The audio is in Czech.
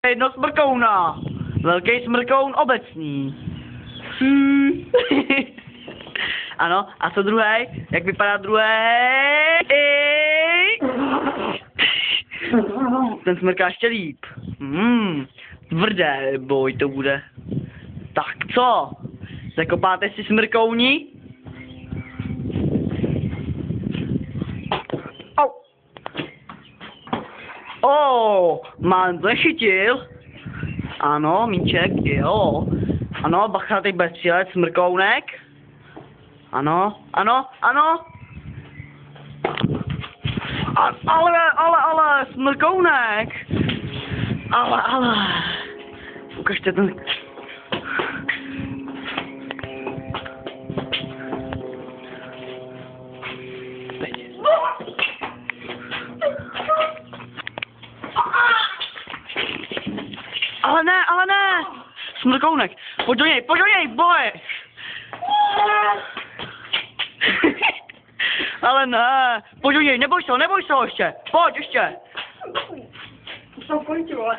Jedno smrkouna. Velký smrkoun obecný. Ano, a co druhý? Jak vypadá druhý? Ten smrká ještě líp. Tvrdé boj to bude. Tak co? Zakopáte si smrkouni? Mám to chytil. Ano, míček, jo. Ano, bacha, teď bude střílet smrkounek. Ano. Ale, smrkounek. Ale. Ukažte ten. Ale ne! Smrkounek, pojď do něj, boj! Ale ne, pojď do něj, neboj se ho ještě, pojď ještě! Už to končilo.